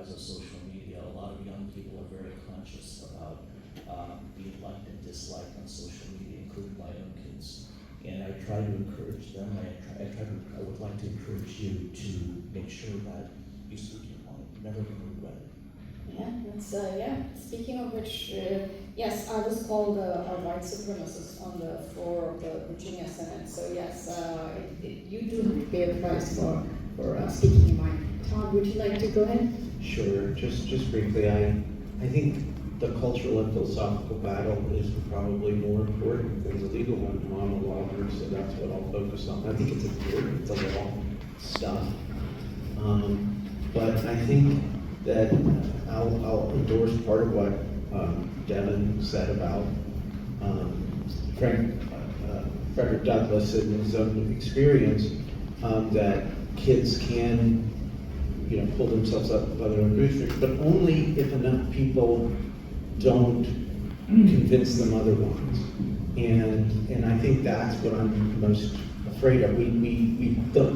rise of social media, a lot of young people are very conscious about being liked and disliked on social media, including my own kids. And I try to encourage them. I would like to encourage you to make sure that you speak your mind. You're never going to regret it. Yeah, that's, Speaking of which, yes, I was called a white supremacist on the floor of the Virginia Senate. So yes, you do have to pay a price for speaking your mind. Todd, would you like to go ahead? Sure, just briefly, I think the cultural and philosophical battle is probably more important than the legal one. I'm a lawyer, so that's what I'll focus on. I think it's important, the law stuff. But I think that I'll endorse part of what Devin said about Frederick Douglass and his own experience, that kids can, pull themselves up by their own bootstraps, but only if enough people don't convince them otherwise. And I think that's what I'm most afraid of.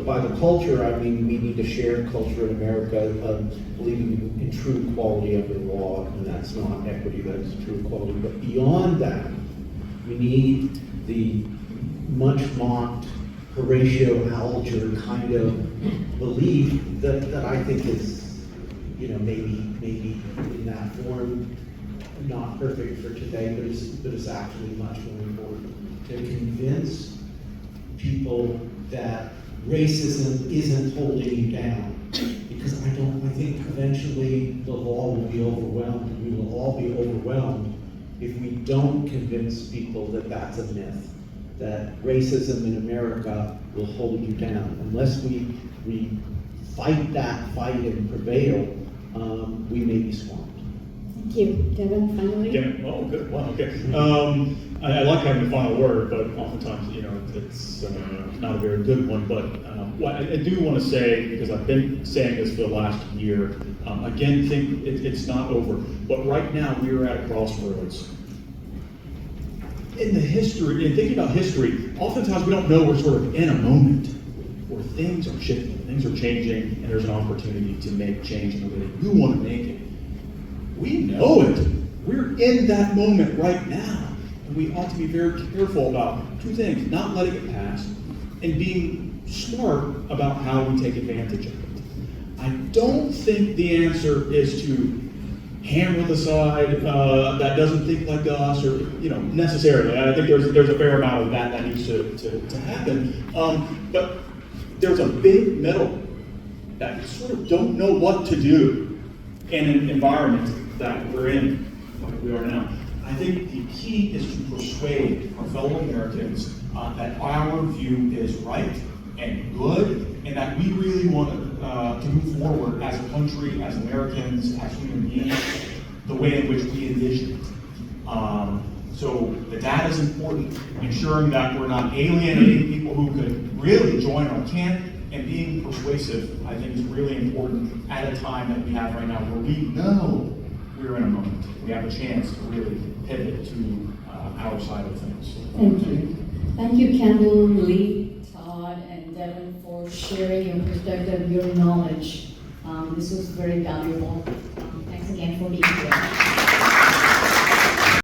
By the culture, I mean, we need a shared culture in America of believing in true equality under law, and that's not equity, that's true equality. But beyond that, we need the much mocked Horatio Alger kind of belief that I think is, maybe in that form, not perfect for today, but it's actually much more important to convince people that racism isn't holding you down. Because I think eventually the law will be overwhelmed. We will all be overwhelmed if we don't convince people that that's a myth, that racism in America will hold you down. Unless we fight that fight and prevail, we may be swamped. Thank you. Devin, finally? Yeah, oh, good. Wow, okay. I like having the final word, but oftentimes, it's not a very good one. But what I do want to say, because I've been saying this for the last year, again, think it's not over. But right now, we are at a crossroads. In thinking about history, oftentimes we don't know we're sort of in a moment where things are shifting, things are changing, and there's an opportunity to make change in the way that you want to make it. We know it. We're in that moment right now. And we ought to be very careful about two things: not letting it pass, and being smart about how we take advantage of it. I don't think the answer is to hammer the side that doesn't think like us, or necessarily. I think there's a fair amount of that needs to happen. But there's a big middle that you sort of don't know what to do in an environment that we're in, like we are now. I think the key is to persuade our fellow Americans that our view is right and good, and that we really want to move forward as a country, as Americans, as human beings, the way in which we envision it. So the data is important, ensuring that we're not alienating people who could really join our camp, and being persuasive, I think, is really important at a time that we have right now where we know we're in a moment. We have a chance to really pivot to our side of things. Thank you. Thank you, Kendall, Lee, Todd, and Devin, for sharing your perspective, your knowledge. This was very valuable. Thanks again for being here.